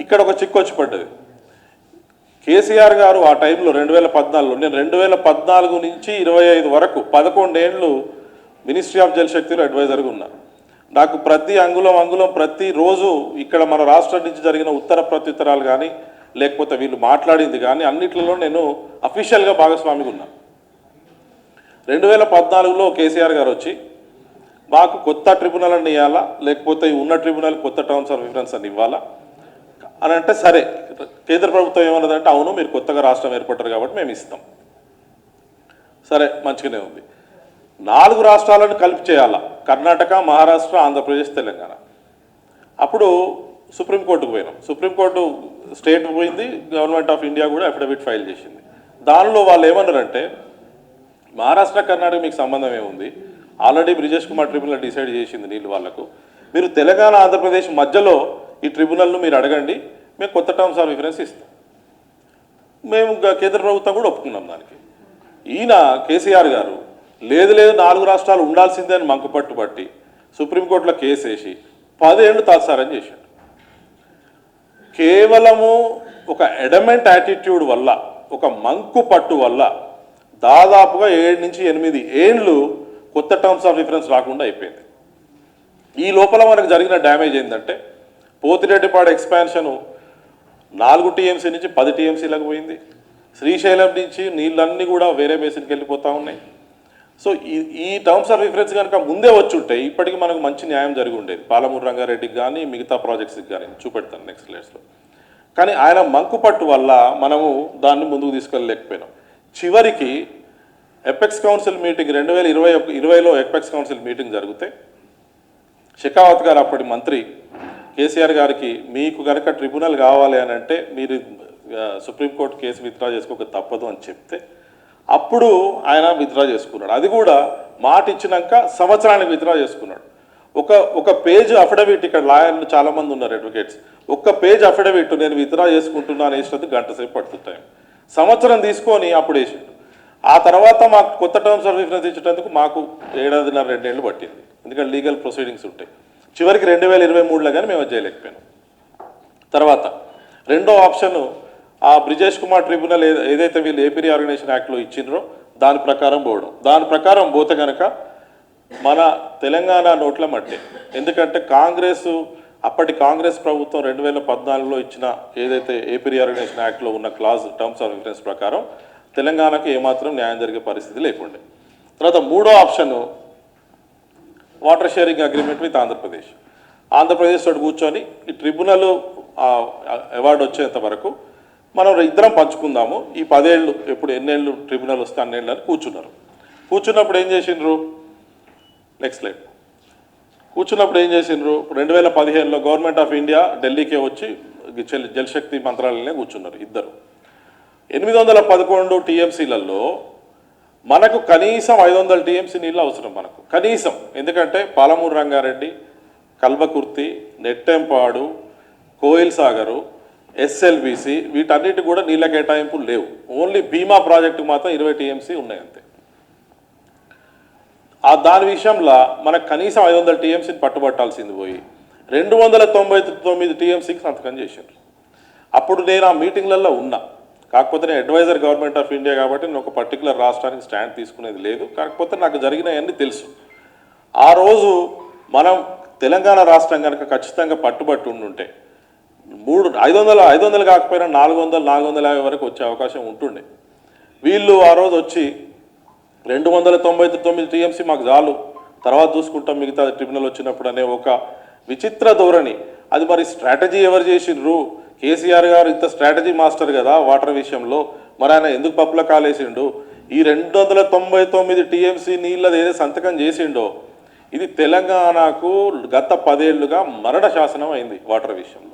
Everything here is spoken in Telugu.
ఇక్కడ ఒక చిక్కు వచ్చి పడ్డది. కేసీఆర్ గారు ఆ టైంలో 2014లో, నేను 2014 నుంచి 25 వరకు 11 ఏళ్ళు మినిస్ట్రీ ఆఫ్ జల్ శక్తిలో అడ్వైజర్గా ఉన్నా. నాకు ప్రతి అంగుళం ప్రతిరోజు ఇక్కడ మన రాష్ట్రం నుంచి జరిగిన ఉత్తర ప్రత్యుత్తరాలు కానీ లేకపోతే వీళ్ళు మాట్లాడింది కానీ అన్నిట్లలో నేను అఫీషియల్గా భాగస్వామిగా ఉన్నా. 2014లో కేసీఆర్ గారు వచ్చి మాకు కొత్త ట్రిబ్యునల్ అని ఇవ్వాలా లేకపోతే ఉన్న ట్రిబ్యునల్ కొత్త టర్మ్స్ ఆఫ్ రిఫరెన్స్ అని ఇవ్వాలా అని అంటే, సరే కేంద్ర ప్రభుత్వం ఏమన్నదంటే అవును మీరు కొత్తగా రాష్ట్రం ఏర్పడ్డారు కాబట్టి మేము ఇస్తాం. సరే మంచిగానే ఉంది. 4 రాష్ట్రాలను కలిపి చేయాలా, కర్ణాటక, మహారాష్ట్ర, ఆంధ్రప్రదేశ్, తెలంగాణ. అప్పుడు సుప్రీంకోర్టుకు పోయినాం. సుప్రీంకోర్టు స్టేట్ పోయింది, గవర్నమెంట్ ఆఫ్ ఇండియా కూడా అఫిడవిట్ ఫైల్ చేసింది. దానిలో వాళ్ళు ఏమన్నారంటే మహారాష్ట్ర కర్ణాటక మీకు సంబంధం ఏముంది, already Brijesh Kumar tribunal decide చేసింది నీళ్ళు వాళ్ళకు, మీరు తెలంగాణ ఆంధ్రప్రదేశ్ మధ్యలో ఈ ట్రిబ్యునల్ను మీరు అడగండి, మేము కొత్త టర్మ్స్ ఆఫ్ రిఫరెన్స్ ఇస్తాం. మేము కేంద్ర ప్రభుత్వం కూడా ఒప్పుకున్నాం దానికి. ఈయన కేసీఆర్ గారు లేదు 4 రాష్ట్రాలు ఉండాల్సిందే అని మంకు పట్టుబట్టి సుప్రీంకోర్టులో కేసు వేసి 10 ఏళ్ళు తాత్సారం చేశాడు. కేవలము ఒక ఎడమెంట్ యాటిట్యూడ్ వల్ల, ఒక మంకు పట్టు వల్ల దాదాపుగా 7 నుంచి 8 ఏళ్ళు కొత్త టర్మ్స్ ఆఫ్ రిఫరెన్స్ రాకుండా అయిపోయింది. ఈ లోపల మనకు జరిగిన డ్యామేజ్ ఏంటంటే పోతిరెడ్డిపాడు ఎక్స్పాన్షను 4 టీఎంసీ నుంచి 10 టీఎంసీలకు పోయింది. శ్రీశైలం నుంచి నీళ్ళన్నీ కూడా వేరే బేసిన్కి వెళ్ళిపోతూ ఉన్నాయి. సో ఈ టర్మ్స్ ఆఫ్ రిఫరెన్స్ కనుక ముందే వచ్చి ఉంటే ఇప్పటికీ మనకు మంచి న్యాయం జరిగి ఉండేది, పాలమూరు రంగారెడ్డికి కానీ మిగతా ప్రాజెక్ట్స్కి కానీ. చూపెడతాను నెక్స్ట్ స్లైడ్స్లో. కానీ ఆయన మంకుపట్టు వల్ల మనము దాన్ని ముందుకు తీసుకెళ్ళలేకపోయినాం. చివరికి ఎపెక్స్ కౌన్సిల్ మీటింగ్ 2020లో ఎపెక్స్ కౌన్సిల్ మీటింగ్ జరిగితే షెకావత్ గారు అప్పటి మంత్రి కేసీఆర్ గారికి మీకు కనుక ట్రిబ్యునల్ కావాలి అని అంటే మీరు సుప్రీంకోర్టు కేసు విత్డ్రా చేసుకోక తప్పదు అని చెప్తే అప్పుడు ఆయన విత్డ్రా చేసుకున్నాడు. అది కూడా మాట ఇచ్చినాక సంవత్సరానికి విత్డ్రా చేసుకున్నాడు. ఒక పేజ్ అఫిడవిట్, ఇక్కడ లాయర్లు చాలామంది ఉన్నారు అడ్వకేట్స్, ఒక్క పేజ్ అఫిడవిట్ నేను విత్డ్రా చేసుకుంటున్నాను వేసినందుకు గంట సేపు పడుతుంటాయి. సంవత్సరం తీసుకొని అప్పుడు వేసాడు. ఆ తర్వాత మాకు కొత్త టర్మ్స్ ఆఫ్ రిఫరెన్స్ ఇచ్చేటందుకు మాకు 7.5-2 ఏళ్ళు పట్టింది, ఎందుకంటే లీగల్ ప్రొసీడింగ్స్ ఉంటాయి. చివరికి 2023లో కానీ మేము చేయలేకపోయాం. తర్వాత రెండో ఆప్షను ఆ బ్రిజేష్ కుమార్ ట్రిబ్యునల్ ఏదైతే వీళ్ళు ఏపీ రీఆర్గనైజేషన్ యాక్ట్లో ఇచ్చినరో దాని ప్రకారం పోవడం. దాని ప్రకారం పోతే కనుక మన తెలంగాణ నోట్ల మట్టే. ఎందుకంటే అప్పటి కాంగ్రెస్ ప్రభుత్వం 2014లో ఇచ్చిన ఏదైతే ఏపీ రీఆర్గనైజేషన్ యాక్ట్లో ఉన్న క్లాజ్ టర్మ్స్ ఆఫ్ రిఫరెన్స్ ప్రకారం తెలంగాణకు ఏమాత్రం న్యాయం జరిగే పరిస్థితి లేకుండే. తర్వాత మూడో option water sharing agreement with Andhra Pradesh. Andhra Pradesh తోటి కూర్చొని ఈ ట్రిబ్యునల్ అవార్డు వచ్చేంత వరకు మనం ఇద్దరం పంచుకుందాము, ఈ 10 ఏళ్ళు ఎప్పుడు ఎన్నేళ్ళు ట్రిబ్యునల్ వస్తే అన్నేళ్ళు అని కూర్చున్నారు. కూర్చున్నప్పుడు ఏం చేసిండ్రు, నెక్స్ట్ స్లైడ్. కూర్చున్నప్పుడు ఏం చేసిండ్రు, 2015లో గవర్నమెంట్ ఆఫ్ ఇండియా ఢిల్లీకే వచ్చి జలశక్తి మంత్రాలయనే కూర్చున్నారు ఇద్దరు. 811 టీఎంసీలలో మనకు కనీసం 500 టీఎంసీ నీళ్ళు అవసరం మనకు కనీసం. ఎందుకంటే పాలమూరు రంగారెడ్డి, కల్వకుర్తి, నెట్టెంపాడు, కోయిల్ సాగరు, ఎస్ఎల్బిసి వీటన్నిటి కూడా నీళ్ళ కేటాయింపులు లేవు. ఓన్లీ భీమా ప్రాజెక్టుకు మాత్రం 20 టీఎంసీ ఉన్నాయి అంతే. దాని విషయంలో మనకు కనీసం 500 టీఎంసీని పట్టుబట్టాల్సింది పోయి 299 టీఎంసీకి సంతకం చేశారు. అప్పుడు నేను ఆ మీటింగ్లలో ఉన్నా. కాకపోతే నేను అడ్వైజర్ గవర్నమెంట్ ఆఫ్ ఇండియా కాబట్టి నేను ఒక పర్టికులర్ రాష్ట్రానికి స్టాండ్ తీసుకునేది లేదు. కాకపోతే నాకు జరిగినవన్నీ తెలుసు. ఆ రోజు మనం తెలంగాణ రాష్ట్రం కనుక ఖచ్చితంగా పట్టుబట్టి ఉండుంటే 500 కాకపోయినా 400-450 వరకు వచ్చే అవకాశం ఉంటుండే. వీళ్ళు ఆ రోజు వచ్చి 299 టీఎంసీ మాకు చాలు, తర్వాత చూసుకుంటాం మిగతా ట్రిబ్యునల్ వచ్చినప్పుడు అనే ఒక విచిత్ర ధోరణి. అది మరి స్ట్రాటజీ ఎవరు చేసిండ్రు? కేసీఆర్ గారు ఇంత స్ట్రాటజీ మాస్టర్ కదా వాటర్ విషయంలో, మరి ఆయన ఎందుకు పప్పుల కాలేసిండు? ఈ 299 టీఎంసీ నీళ్ళది ఏదో సంతకం చేసిండో ఇది తెలంగాణకు గత 10 ఏళ్ళుగా మరణ శాసనం అయింది వాటర్ విషయంలో.